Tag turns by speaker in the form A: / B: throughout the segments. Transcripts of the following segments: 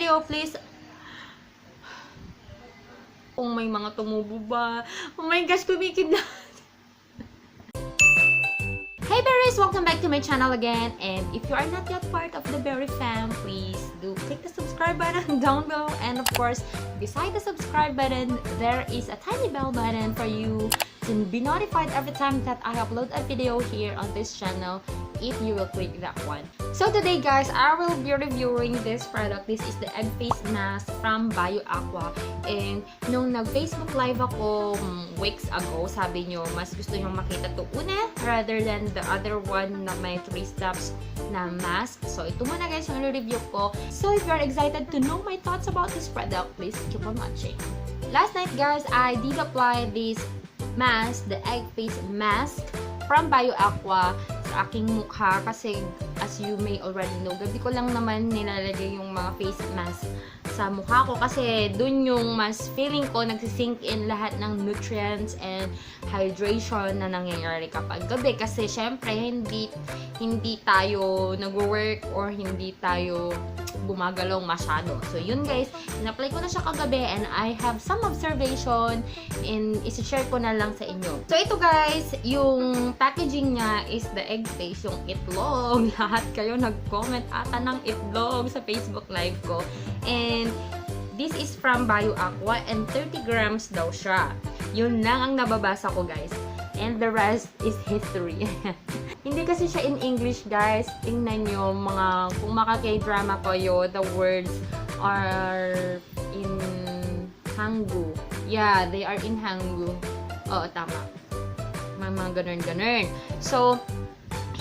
A: kayo, please. Kung may mga tumubo ba. Oh my gosh, kumikid na. Hey berries! Welcome back to my channel again. And if you are not yet part of the Berry fam, please do click the subscribe button down below. And of course, beside the subscribe button, there is a tiny bell button for you to be notified every time that I upload a video here on this channel, if you will click that one. So today guys, I will be reviewing this product. This is the egg face mask from BioAqua. And nung nag-Facebook live ako weeks ago, sabi nyo, mas gusto nyo makita to una rather than the other one na may 3 steps na mask. So ito muna guys yung review ko. So if you're excited to know my thoughts about this product, please keep on watching. Last night guys, I did apply this mask, the egg face mask from BioAqua sa aking mukha kasi as you may already know, gabi ko lang naman nilalagay yung mga face mask sa mukha ko kasi dun yung mas feeling ko nagsisink in lahat ng nutrients and hydration na nangyayari kapag gabi kasi syempre hindi tayo nag-work or hindi tayo gumagalaw masyado. So yun guys, in-apply ko na siya kagabi and I have some observation and isi-share ko na lang sa inyo. So ito guys, yung packaging niya is the egg face, yung itlog. Lahat kayo nag-comment ata ng itlog sa Facebook live ko. And this is from BioAqua and 30 grams daw siya. Yun lang ang nababasa ko guys. And the rest is history. Hindi kasi siya in English guys. Tingnan nyo kung maka-K-drama kayo, the words are in Hangul. Yeah, they are in Hangul. Oo, tama. Mga ganun-ganun. So,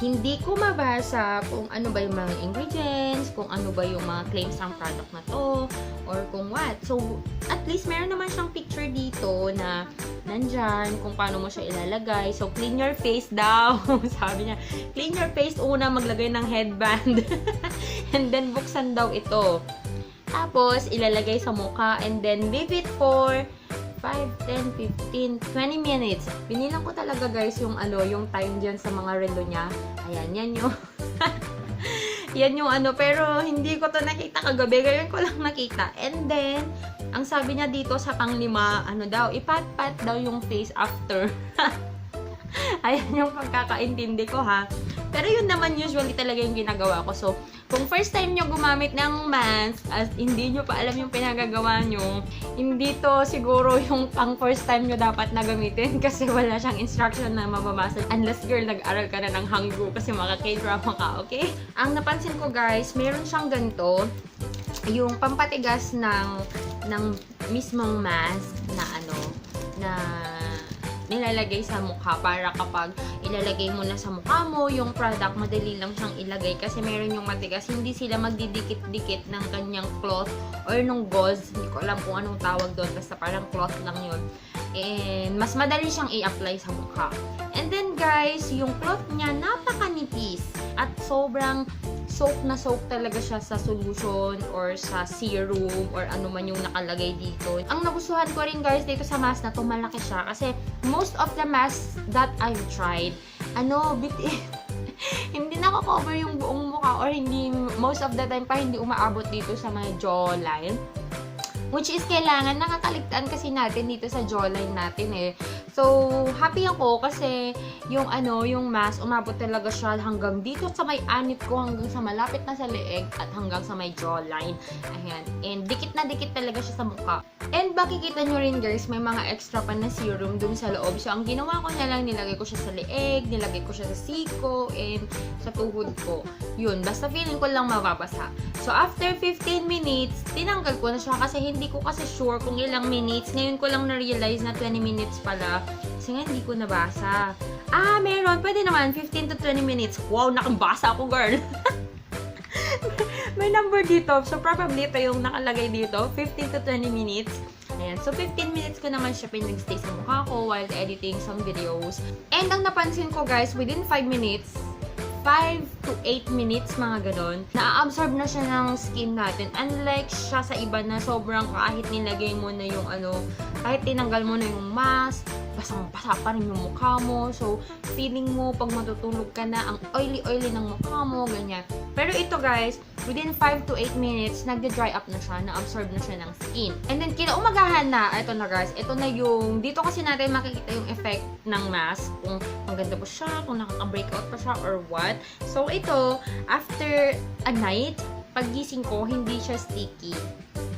A: hindi ko mabasa kung ano ba yung mga ingredients, kung ano ba yung mga claims ng product na to, or kung what. So, at least meron naman siyang picture dito na nandyan kung paano mo siya ilalagay. So, clean your face daw. Sabi niya, clean your face. Una, maglagay ng headband. And then, buksan daw ito. Tapos, ilalagay sa mukha. And then, leave it for 5, 10, 15, 20 minutes. Binilang ko talaga guys yung yung time dyan sa mga relo niya. Ayan, yan yung yan yung pero hindi ko to nakita kagabi. Ngayon ko lang nakita. And then, ang sabi niya dito sa pang-5, daw, ipat-pat daw yung face after. Ayan yung pagkakaintindi ko ha. Pero yun naman usually talaga yung ginagawa ko. So, kung first time nyo gumamit ng mask at hindi nyo pa alam yung pinagagawa nyo, hindi to siguro yung pang first time nyo dapat na gamitin kasi wala siyang instruction na mababasa. Unless girl, nag-aral ka na ng Hangul kasi maka-K-drama ka, okay? Ang napansin ko guys, meron siyang ganito, yung pampatigas ng mismong mask na nilalagay sa mukha para kapag ilalagay mo na sa mukha mo yung product, madali lang siyang ilagay kasi meron yung matigas, hindi sila magdidikit-dikit ng kanyang cloth or nung gauze, hindi ko alam kung anong tawag doon, basta parang cloth lang yun. And mas madali siyang i-apply sa mukha. And then guys, yung cloth niya napakanipis at sobrang soak na soak talaga siya sa solution or sa serum or ano man yung nakalagay dito. Ang nagustuhan ko rin guys dito sa mask na to, malaki siya kasi most of the masks that I've tried, hindi nako-cover yung buong mukha or hindi, most of the time pa hindi umaabot dito sa mga jawline. Which is kailangan nakakaligtaan kasi natin dito sa jawline natin eh. So, happy ako kasi yung yung mask, umabot talaga siya hanggang dito sa may anit ko, hanggang sa malapit na sa leeg at hanggang sa may jawline. Ayan. And dikit na dikit talaga siya sa mukha. And makikita nyo rin guys, may mga extra pa na serum dun sa loob. So, ang ginawa ko na lang, nilagay ko siya sa leeg, nilagay ko siya sa siko, and sa tuhod ko. Yun, basta feeling ko lang mababasa. So, after 15 minutes, tinanggal ko na siya kasi hindi ko kasi sure kung ilang minutes. Ngayon ko lang na-realize na 20 minutes pala. Kasi nga hindi ko nabasa. Ah, meron. Pwede naman. 15 to 20 minutes. Wow, nakabasa ako, girl. May number dito. So, probably ito yung nakalagay dito. 15 to 20 minutes. Ayan. So, 15 minutes ko naman siya pinag-stay sa mukha ko while editing some videos. And ang napansin ko, guys, within 5 minutes, 5 to 8 minutes, mga ganon, na-absorb na siya ng skin natin. Unlike siya sa iba na sobrang kahit nilagay mo na yung kahit tinanggal mo na yung mask, basang-basa pa rin yung mukha mo. So, feeling mo pag matutulog ka na, ang oily-oily ng mukha mo, ganyan. Pero ito guys, within 5 to 8 minutes, nagde-dry up na siya, na-absorb na siya ng skin. And then, kinaumagahan na, ito na guys, ito na yung, dito kasi natin makikita yung effect ng mask, kung maganda ba siya, kung nakaka-breakout pa siya, or what. So, ito, after a night, paggising ko, hindi siya sticky.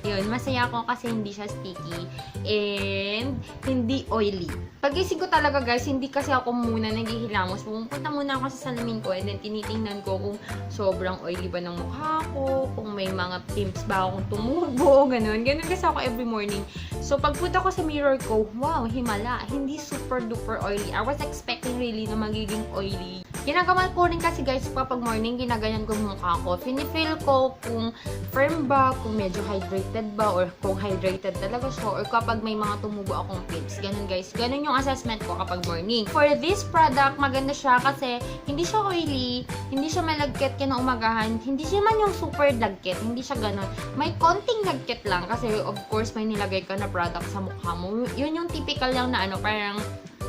A: Yun, masaya ako kasi hindi siya sticky and hindi oily. Pagising ko talaga guys, hindi kasi ako muna naghihilamos. Pumunta muna ako sa salamin ko and then tinitingnan ko kung sobrang oily ba ng mukha ko, kung may mga pimps ba akong tumubo, ganun. Ganun kasi ako every morning. So, pagpunta ko sa mirror ko, wow, himala. Hindi super duper oily. I was expecting really na magiging oily. Ginagawa ko rin kasi guys, kapag morning, ginaganyan ko yung mukha ko. Finifeel ko kung firm ba, kung medyo hydrated ba, or kung hydrated talaga siya, or kapag may mga tumubo akong pips. Ganun guys. Ganun yung assessment ko kapag morning. For this product, maganda siya kasi hindi siya oily, hindi siya malagkit kinaumagahan, hindi siya man yung super lagkit, hindi siya ganun. May konting lagkit lang kasi of course may nilagay ka na product sa mukha mo. Yun yung typical lang na ano, parang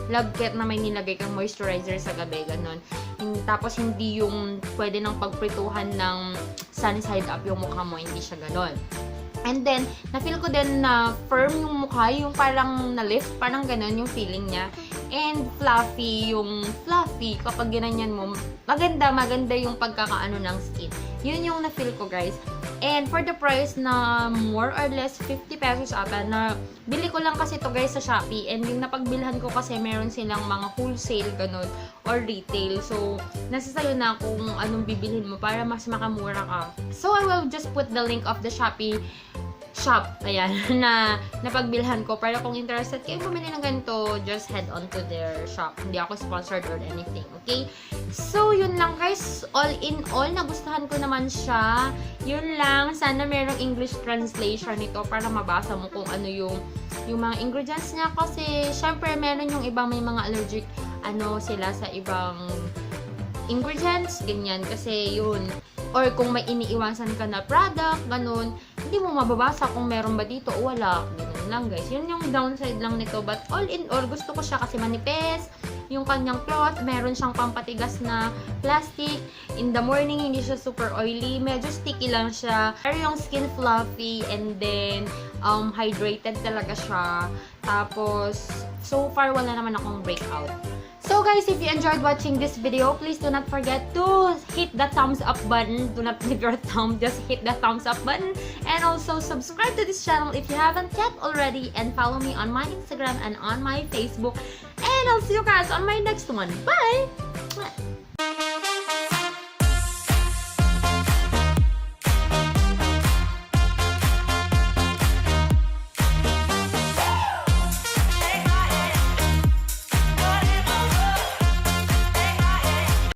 A: lagkit na may nilagay kang moisturizer sa gabi, ganun. Tapos hindi yung pwede nang pagprituhan ng sunny side up yung mukha mo, hindi siya ganun. And then, na-feel ko din na firm yung mukha, yung parang na-lift, parang ganun yung feeling niya. And fluffy, yung fluffy, kapag ginanyan mo, maganda yung pagkakaano ng skin. Yun yung na-feel ko guys. And for the price na more or less 50 pesos ata, na bili ko lang kasi to guys sa Shopee. And yung napagbilhan ko kasi meron silang mga wholesale ganun or retail. So, nasa sayo na kung anong bibilhin mo para mas makamura ka. So, I will just put the link of the Shopee shop, ayan, na napagbilhan ko. Pero kung interested kayo bumili ng ganito, just head on to their shop. Hindi ako sponsored or anything, okay? So, yun lang guys. All in all, nagustuhan ko naman siya. Yun lang. Sana merong English translation nito para mabasa mo kung ano yung mga ingredients niya. Kasi, syempre, meron yung ibang may mga allergic, sila sa ibang ingredients, ganyan. Kasi, yun. Or kung may iniiwasan ka na product, ganun, hindi mo mababasa kung meron ba dito o wala. Ganun lang guys. Yun yung downside lang nito. But all in all, gusto ko siya kasi manipis. Yung kanyang cloth, meron siyang pampatigas na plastic. In the morning, hindi siya super oily. Medyo sticky lang siya. Pero yung skin fluffy and then hydrated talaga siya. Tapos, so far, wala naman akong breakout. So guys, if you enjoyed watching this video, please do not forget to hit the thumbs up button. Do not leave your thumb, just hit the thumbs up button. And also subscribe to this channel if you haven't yet already. And follow me on my Instagram and on my Facebook. And I'll see you guys on my next one. Bye!